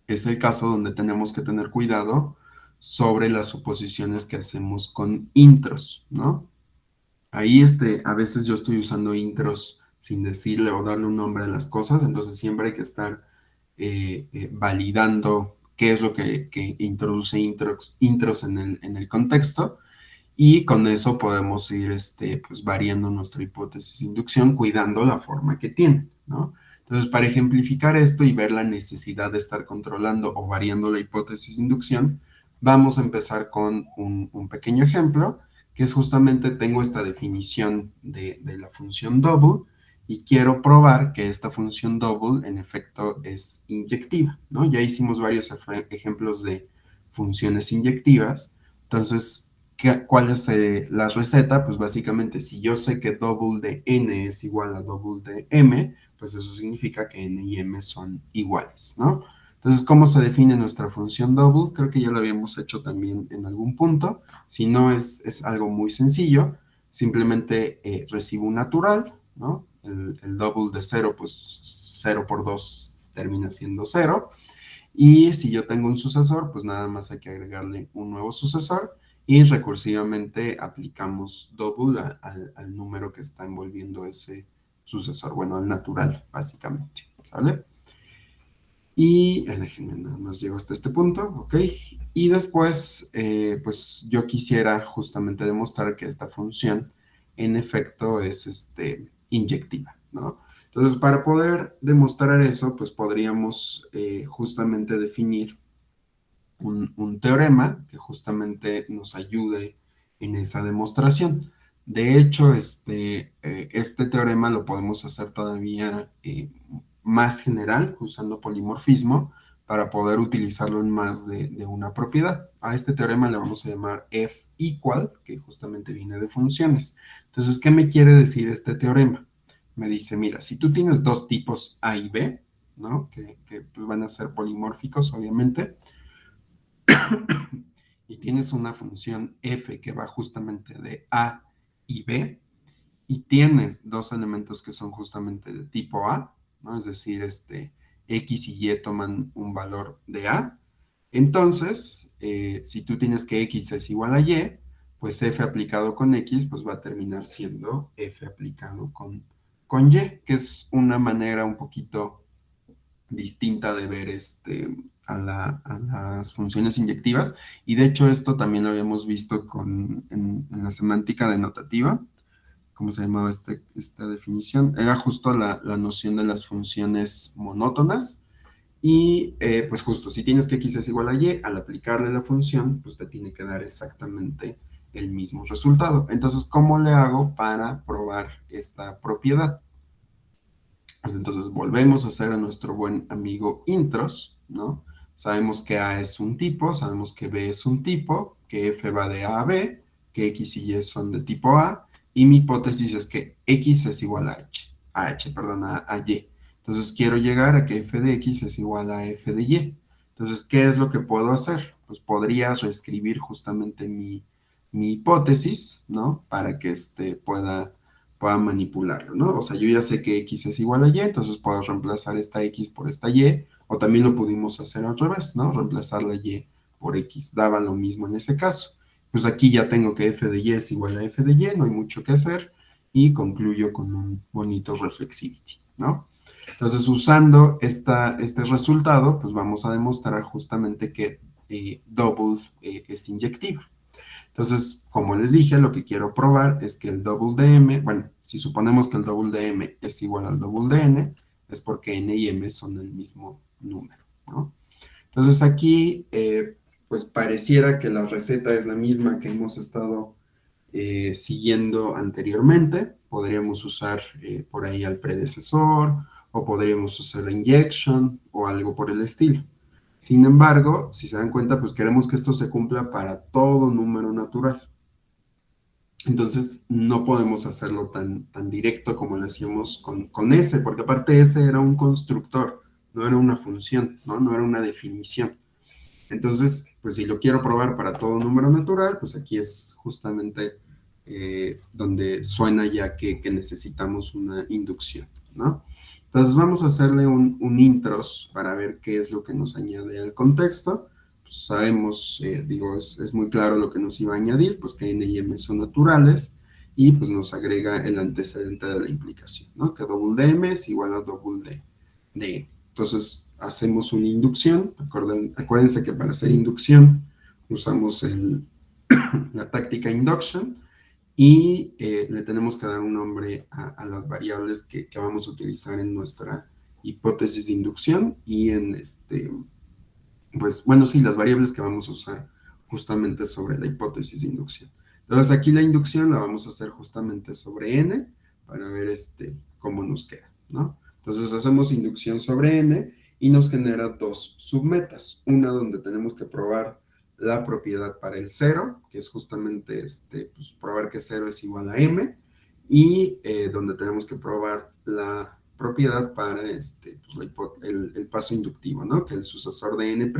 es el caso donde tenemos que tener cuidado sobre las suposiciones que hacemos con intros, ¿no? Ahí a veces yo estoy usando intros sin decirle o darle un nombre a las cosas, entonces siempre hay que estar validando qué es lo que introduce intros en el contexto. y con eso podemos ir pues, variando nuestra hipótesis de inducción, cuidando la forma que tiene, ¿no? Entonces, para ejemplificar esto y ver la necesidad de estar controlando o variando la hipótesis de inducción, vamos a empezar con un pequeño ejemplo, que es justamente, tengo esta definición de la función double, y quiero probar que esta función double en efecto es inyectiva, ¿no? Ya hicimos varios ejemplos de funciones inyectivas. Entonces, ¿cuál es la receta? Pues básicamente, si yo sé que double de n es igual a double de m, pues eso significa que n y m son iguales, ¿no? Entonces, ¿cómo se define nuestra función double? Creo que ya lo habíamos hecho también en algún punto. Si no, es algo muy sencillo. Simplemente recibo un natural, ¿no? El double de 0, pues 0 por 2 termina siendo 0. Y si yo tengo un sucesor, pues nada más hay que agregarle un nuevo sucesor y recursivamente aplicamos double al número que está envolviendo ese sucesor, bueno, al natural, básicamente, ¿sale? Y déjenme nada más llego hasta este punto, ¿ok? Y después, pues yo quisiera justamente demostrar que esta función en efecto es inyectiva, ¿no? Entonces, para poder demostrar eso, pues podríamos justamente definir un teorema que justamente nos ayude en esa demostración. De hecho, este teorema lo podemos hacer todavía más general, usando polimorfismo, para poder utilizarlo en más de una propiedad. A este teorema le vamos a llamar F equal, que justamente viene de funciones. Entonces, ¿qué me quiere decir este teorema? Me dice, mira, si tú tienes dos tipos A y B, ¿no? Que pues, van a ser polimórficos, obviamente, y tienes una función f que va justamente de A y B, y tienes dos elementos que son justamente de tipo A, ¿no? Es decir, X y Y toman un valor de A. Entonces, si tú tienes que X es igual a Y, pues F aplicado con X, pues va a terminar siendo F aplicado con Y, que es una manera un poquito distinta de ver a las funciones inyectivas. Y de hecho esto también lo habíamos visto en la semántica denotativa. ¿Cómo se llamaba esta definición? Era justo la noción de las funciones monótonas. Y pues justo, si tienes que x es igual a y, al aplicarle la función, pues te tiene que dar exactamente el mismo resultado. Entonces, ¿cómo le hago para probar esta propiedad? Pues entonces volvemos a hacer a nuestro buen amigo intros, ¿no? Sabemos que A es un tipo, sabemos que B es un tipo, que F va de A a B, que X y Y son de tipo A, y mi hipótesis es que X es igual a Y. Entonces quiero llegar a que F de X es igual a F de Y. Entonces, ¿qué es lo que puedo hacer? Pues podría reescribir justamente mi hipótesis, ¿no? Para que pueda manipularlo, ¿no? O sea, yo ya sé que X es igual a Y, entonces puedo reemplazar esta X por esta Y, o también lo pudimos hacer al revés, ¿no? Reemplazar la Y por X, daba lo mismo en ese caso. Pues aquí ya tengo que F de Y es igual a F de Y, no hay mucho que hacer, y concluyo con un bonito reflexivity, ¿no? Entonces, usando este resultado, pues vamos a demostrar justamente que double es inyectiva. Entonces, como les dije, lo que quiero probar es que el double de m, bueno, si suponemos que el double de m es igual al double de n, es porque n y m son el mismo número, ¿no? Entonces aquí, pues pareciera que la receta es la misma que hemos estado siguiendo anteriormente. Podríamos usar por ahí al predecesor, o podríamos usar injection, o algo por el estilo. Sin embargo, si se dan cuenta, pues queremos que esto se cumpla para todo número natural. Entonces, no podemos hacerlo tan directo como lo hacíamos con S, porque aparte S era un constructor, no era una función, ¿no? No era una definición. Entonces, pues si lo quiero probar para todo número natural, pues aquí es justamente donde suena ya que necesitamos una inducción, ¿no? Entonces vamos a hacerle un intros para ver qué es lo que nos añade al contexto. Pues sabemos, digo, es muy claro lo que nos iba a añadir, pues que n y m son naturales, y pues nos agrega el antecedente de la implicación, ¿no? Que double de m es igual a double de n. Entonces hacemos una inducción. Acuérdense que para hacer inducción usamos la táctica induction, y le tenemos que dar un nombre a las variables que vamos a utilizar en nuestra hipótesis de inducción y en pues bueno, sí, las variables que vamos a usar justamente sobre la hipótesis de inducción. Entonces aquí la inducción la vamos a hacer justamente sobre n para ver cómo nos queda, ¿no? Entonces hacemos inducción sobre n y nos genera dos submetas. Una donde tenemos que probar la propiedad para el 0, que es justamente pues, probar que 0 es igual a m, y donde tenemos que probar la propiedad para pues, el paso inductivo, ¿no? Que el sucesor de n',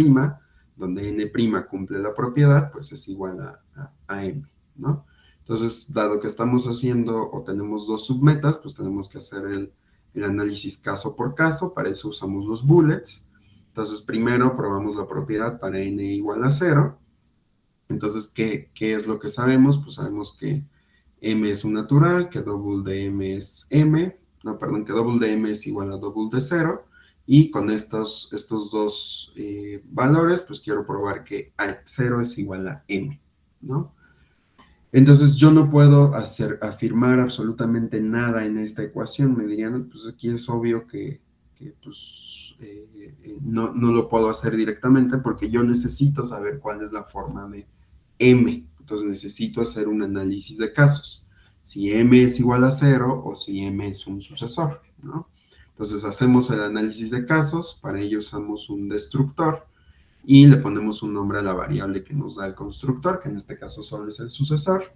donde n' cumple la propiedad, pues es igual a m, ¿no? Entonces, dado que estamos haciendo o tenemos dos submetas, pues tenemos que hacer el análisis caso por caso, para eso usamos los bullets. Entonces, primero probamos la propiedad para n igual a 0. Entonces, ¿qué es lo que sabemos? Pues sabemos que m es un natural, que double de m es m, no, perdón, que double de m es igual a double de 0, y con estos dos valores, pues quiero probar que 0 es igual a m, ¿no? Entonces yo no puedo afirmar absolutamente nada en esta ecuación. Me dirían, pues aquí es obvio que pues, no lo puedo hacer directamente porque yo necesito saber cuál es la forma de m. Entonces necesito hacer un análisis de casos. Si m es igual a 0 o si m es un sucesor, ¿no? Entonces hacemos el análisis de casos, para ello usamos un destructor y le ponemos un nombre a la variable que nos da el constructor, que en este caso solo es el sucesor,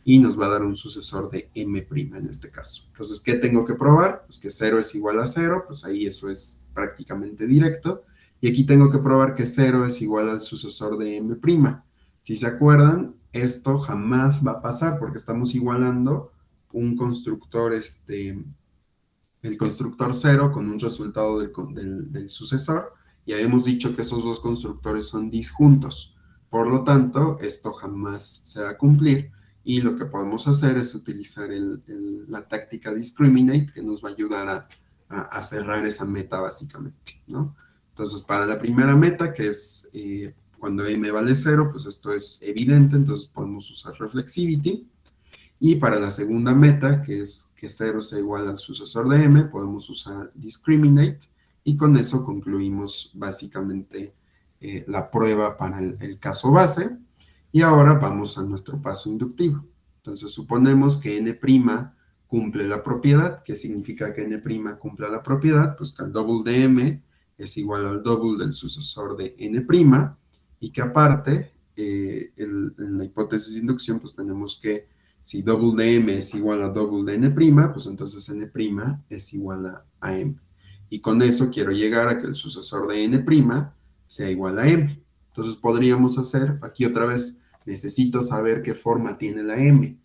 y nos va a dar un sucesor de m' en este caso. Entonces, ¿qué tengo que probar? Pues que 0 es igual a 0, pues ahí eso es prácticamente directo, y aquí tengo que probar que 0 es igual al sucesor de m'. Si se acuerdan, esto jamás va a pasar porque estamos igualando un constructor, el constructor 0 con un resultado del sucesor, y habíamos dicho que esos dos constructores son disjuntos. Por lo tanto, esto jamás se va a cumplir, y lo que podemos hacer es utilizar la táctica discriminate, que nos va a ayudar a cerrar esa meta básicamente, ¿no? Entonces, para la primera meta, que es cuando m vale 0, pues esto es evidente, entonces podemos usar reflexivity. Y para la segunda meta, que es que 0 sea igual al sucesor de m, podemos usar discriminate, y con eso concluimos básicamente la prueba para el caso base. Y ahora vamos a nuestro paso inductivo. Entonces suponemos que n' cumple la propiedad. ¿Qué significa que n' cumpla la propiedad? Pues que el double de m es igual al double del sucesor de n', y que aparte, en la hipótesis de inducción, pues tenemos que si double de m es igual a double de n', pues entonces n' es igual a m. Y con eso quiero llegar a que el sucesor de n' sea igual a m. Entonces podríamos hacer, aquí otra vez, necesito saber qué forma tiene la m.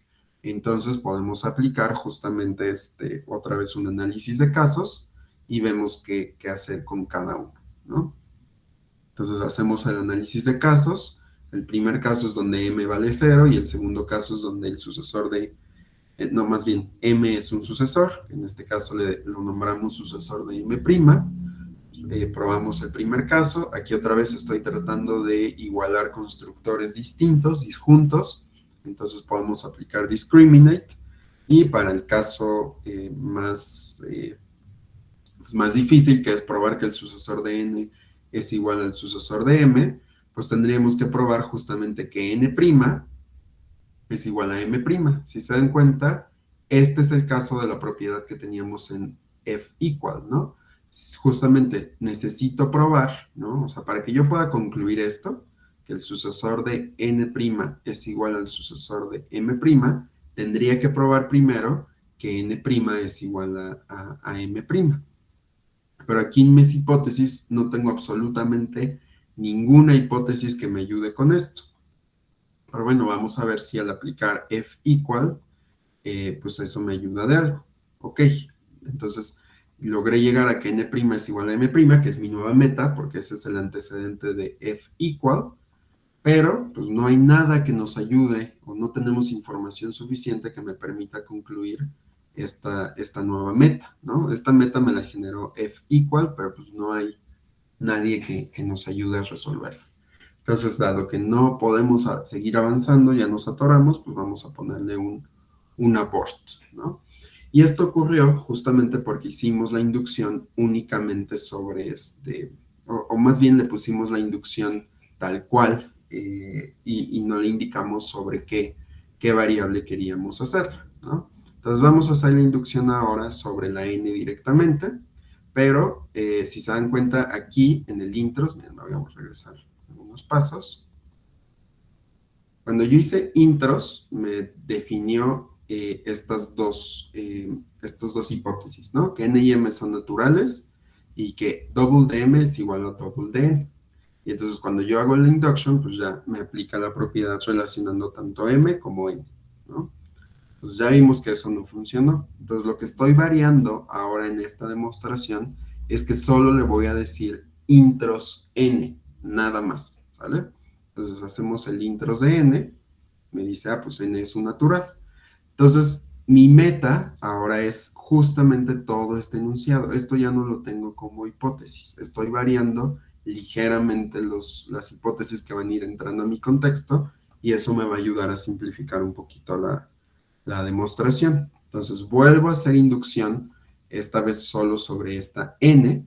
Entonces podemos aplicar justamente otra vez un análisis de casos y vemos qué hacer con cada uno, ¿no? Entonces hacemos el análisis de casos. El primer caso es donde m vale 0 y el segundo caso es donde el sucesor no, más bien, m es un sucesor. En este caso lo nombramos sucesor de m'. Probamos el primer caso. Aquí otra vez estoy tratando de igualar constructores distintos, disjuntos. Entonces podemos aplicar discriminate. Y para el caso pues más difícil, que es probar que el sucesor de n es igual al sucesor de m, pues tendríamos que probar justamente que n' es igual a m'. Si se dan cuenta, este es el caso de la propiedad que teníamos en f equal, ¿no? Justamente necesito probar, ¿no? O sea, para que yo pueda concluir esto, que el sucesor de n' es igual al sucesor de m', tendría que probar primero que n' es igual a m'. Pero aquí en mis hipótesis no tengo absolutamente ninguna hipótesis que me ayude con esto. Pero bueno, vamos a ver si al aplicar f equal, pues eso me ayuda de algo. Ok, entonces logré llegar a que n' es igual a m', que es mi nueva meta, porque ese es el antecedente de f equal, pero pues no hay nada que nos ayude o no tenemos información suficiente que me permita concluir esta nueva meta, ¿no? Esta meta me la generó f equal, pero pues no hay nadie que nos ayude a resolverla. Entonces, dado que no podemos seguir avanzando, ya nos atoramos, pues vamos a ponerle un abort, ¿no? Y esto ocurrió justamente porque hicimos la inducción únicamente sobre o más bien le pusimos la inducción tal cual y no le indicamos sobre qué variable queríamos hacer, ¿no? Entonces vamos a hacer la inducción ahora sobre la n directamente, pero si se dan cuenta aquí en el intros, miren, vamos a regresar algunos pasos. Cuando yo hice intros, me definió estas dos hipótesis, ¿no? Que n y m son naturales y que double dm es igual a double dn. Y entonces cuando yo hago la induction, pues ya me aplica la propiedad relacionando tanto m como n, ¿no? Pues ya vimos que eso no funcionó. Entonces lo que estoy variando ahora en esta demostración es que solo le voy a decir intros n, nada más, ¿sale? Entonces hacemos el intros de n, me dice, pues n es un natural. Entonces, mi meta ahora es justamente todo este enunciado. Esto ya no lo tengo como hipótesis. Estoy variando ligeramente las hipótesis que van a ir entrando a mi contexto y eso me va a ayudar a simplificar un poquito la demostración. Entonces, vuelvo a hacer inducción, esta vez solo sobre esta n,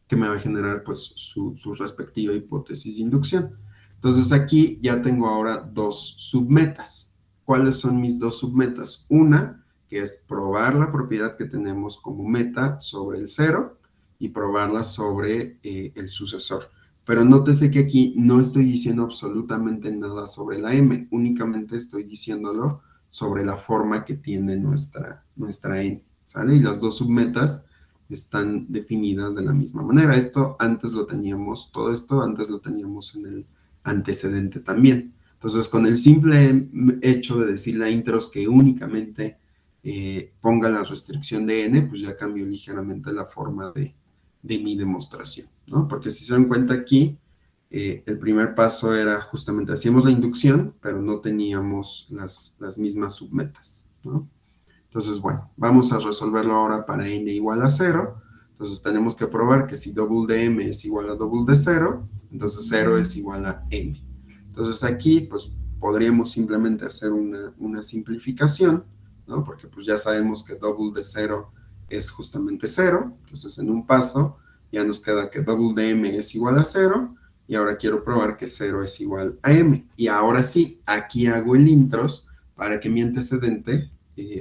que me va a generar pues su respectiva hipótesis de inducción. Entonces aquí ya tengo ahora dos submetas. ¿Cuáles son mis dos submetas? Una, que es probar la propiedad que tenemos como meta sobre el cero y probarla sobre el sucesor. Pero nótese que aquí no estoy diciendo absolutamente nada sobre la m, únicamente estoy diciéndolo sobre la forma que tiene nuestra n, ¿sale? Y las dos submetas están definidas de la misma manera. Todo esto antes lo teníamos en el antecedente también. Entonces, con el simple hecho de decirle a intros que únicamente ponga la restricción de n, pues ya cambió ligeramente la forma de mi demostración, ¿no? Porque si se dan cuenta aquí, el primer paso era justamente, hacíamos la inducción, pero no teníamos las mismas submetas, ¿no? Entonces, bueno, vamos a resolverlo ahora para n igual a 0. Entonces, tenemos que probar que si double de m es igual a double de 0, entonces 0 es igual a m. Entonces, aquí, pues, podríamos simplemente hacer una simplificación, ¿no? Porque, pues, ya sabemos que double de 0 es justamente 0. Entonces, en un paso, ya nos queda que double de m es igual a 0. Y ahora quiero probar que 0 es igual a m. Y ahora sí, aquí hago el intros para que mi antecedente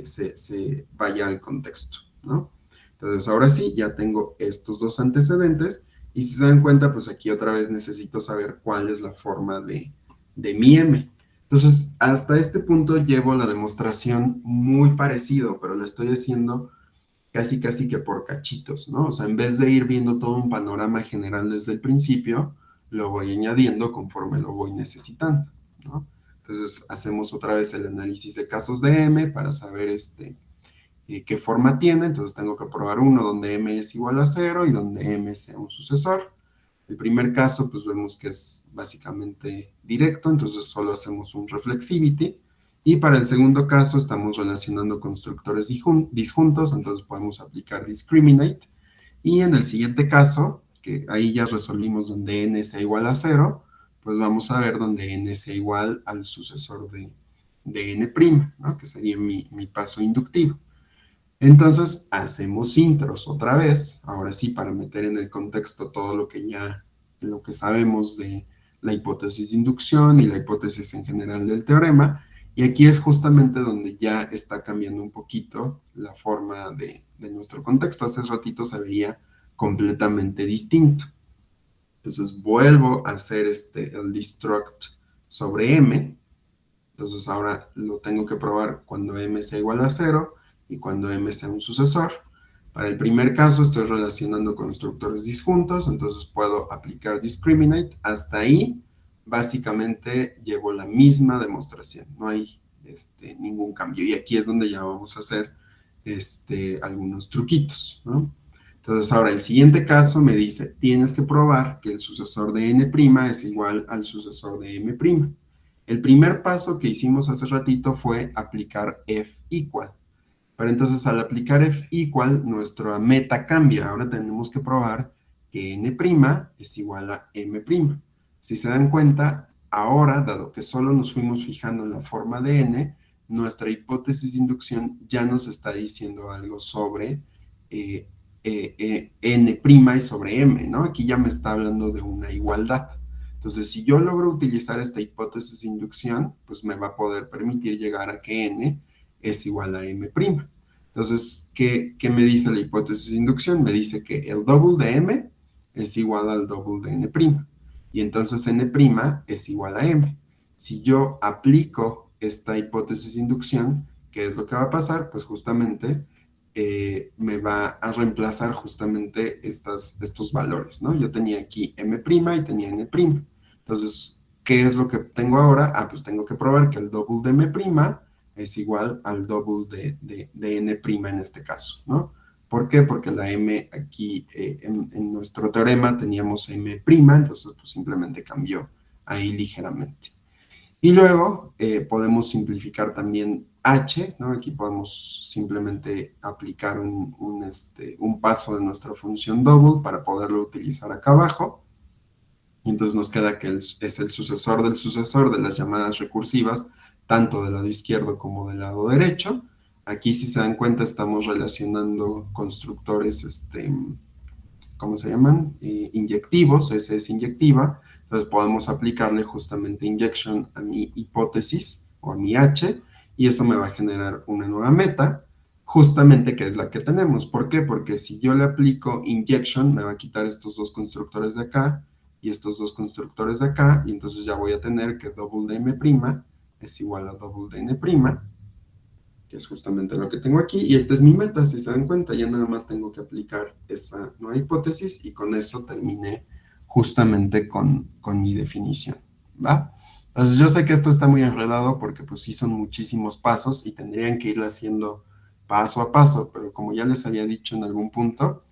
se vaya al contexto, ¿no? Entonces, ahora sí, ya tengo estos dos antecedentes y si se dan cuenta, pues aquí otra vez necesito saber cuál es la forma de mi m. Entonces, hasta este punto llevo la demostración muy parecido, pero la estoy haciendo casi que por cachitos, ¿no? O sea, en vez de ir viendo todo un panorama general desde el principio, lo voy añadiendo conforme lo voy necesitando, ¿no? Entonces, hacemos otra vez el análisis de casos de M para saber qué forma tiene. Entonces, tengo que probar uno donde M es igual a 0 y donde M sea un sucesor. El primer caso, pues vemos que es básicamente directo, entonces solo hacemos un reflexivity. Y para el segundo caso estamos relacionando constructores disjuntos, entonces podemos aplicar discriminate. Y en el siguiente caso, que ahí ya resolvimos donde n sea igual a 0, pues vamos a ver donde n sea igual al sucesor de n', ¿no? Que sería mi paso inductivo. Entonces, hacemos intros otra vez, ahora sí, para meter en el contexto todo lo que sabemos de la hipótesis de inducción y la hipótesis en general del teorema, y aquí es justamente donde ya está cambiando un poquito la forma de nuestro contexto. Hace ratito se veía completamente distinto. Entonces, vuelvo a hacer el destruct sobre m. Entonces, ahora lo tengo que probar cuando m sea igual a 0 y cuando m sea un sucesor. Para el primer caso estoy relacionando constructores disjuntos, entonces puedo aplicar discriminate. Hasta ahí, básicamente, llevo la misma demostración, no hay ningún cambio. Y aquí es donde ya vamos a hacer algunos truquitos, ¿no? Entonces, ahora el siguiente caso me dice, tienes que probar que el sucesor de n' es igual al sucesor de m'. El primer paso que hicimos hace ratito fue aplicar f equal. Pero entonces al aplicar f equal, nuestra meta cambia. Ahora tenemos que probar que n' es igual a m'. Si se dan cuenta, ahora, dado que solo nos fuimos fijando en la forma de n, nuestra hipótesis de inducción ya nos está diciendo algo sobre n' y sobre m, ¿no? Aquí ya me está hablando de una igualdad. Entonces, si yo logro utilizar esta hipótesis de inducción, pues me va a poder permitir llegar a que n es igual a m'. Entonces, ¿qué me dice la hipótesis de inducción? Me dice que el doble de m es igual al doble de n'. Y entonces n' es igual a m. Si yo aplico esta hipótesis de inducción, ¿qué es lo que va a pasar? Pues justamente me va a reemplazar justamente estos valores, ¿no? Yo tenía aquí m' y tenía n'. Entonces, ¿qué es lo que tengo ahora? Ah, pues tengo que probar que el doble de m' es igual al doble de n' en este caso, ¿no? ¿Por qué? Porque la m aquí en nuestro teorema teníamos m', entonces pues simplemente cambió ahí ligeramente. Y luego podemos simplificar también h, ¿no? Aquí podemos simplemente aplicar un paso de nuestra función double para poderlo utilizar acá abajo. Y entonces nos queda que es el sucesor del sucesor de las llamadas recursivas, tanto del lado izquierdo como del lado derecho. Aquí, si se dan cuenta, estamos relacionando constructores, ¿cómo se llaman? Inyectivos, S es inyectiva. Entonces podemos aplicarle justamente injection a mi hipótesis o a mi H, y eso me va a generar una nueva meta, justamente que es la que tenemos. ¿Por qué? Porque si yo le aplico injection, me va a quitar estos dos constructores de acá y estos dos constructores de acá, y entonces ya voy a tener que doble de m' es igual a doble de n', que es justamente lo que tengo aquí, y esta es mi meta, si se dan cuenta, ya nada más tengo que aplicar esa nueva hipótesis, y con eso terminé justamente con mi definición, ¿va? Entonces yo sé que esto está muy enredado, porque pues sí son muchísimos pasos, y tendrían que ir haciendo paso a paso, pero como ya les había dicho en algún punto,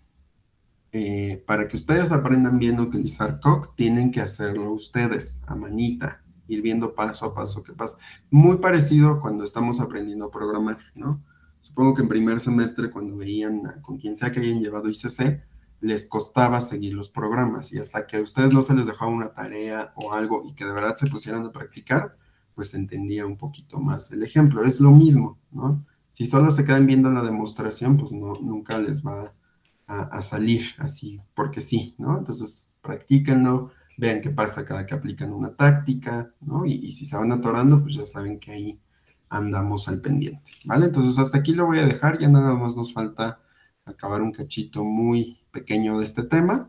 para que ustedes aprendan bien a utilizar Coq, tienen que hacerlo ustedes, a manita, ir viendo paso a paso qué pasa. Muy parecido cuando estamos aprendiendo a programar, ¿no? Supongo que en primer semestre, cuando veían con quien sea que hayan llevado ICC, les costaba seguir los programas, y hasta que a ustedes no se les dejaba una tarea o algo y que de verdad se pusieran a practicar, pues se entendía un poquito más el ejemplo. Es lo mismo, ¿no? Si solo se quedan viendo la demostración, pues no, nunca les va a salir así, porque sí, ¿no? Entonces, practíquenlo, vean qué pasa cada que aplican una táctica, ¿no? Y si se van atorando, pues ya saben que ahí andamos al pendiente, ¿vale? Entonces, hasta aquí lo voy a dejar, ya nada más nos falta acabar un cachito muy pequeño de este tema.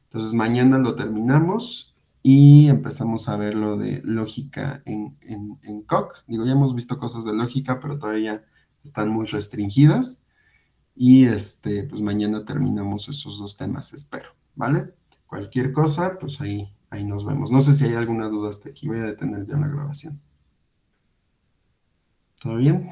Entonces, mañana lo terminamos y empezamos a ver lo de lógica en Coq. Digo, ya hemos visto cosas de lógica, pero todavía están muy restringidas. Y pues mañana terminamos esos dos temas, espero, ¿vale? Cualquier cosa, pues ahí nos vemos. No sé si hay alguna duda hasta aquí. Voy a detener ya la grabación. ¿Todo bien?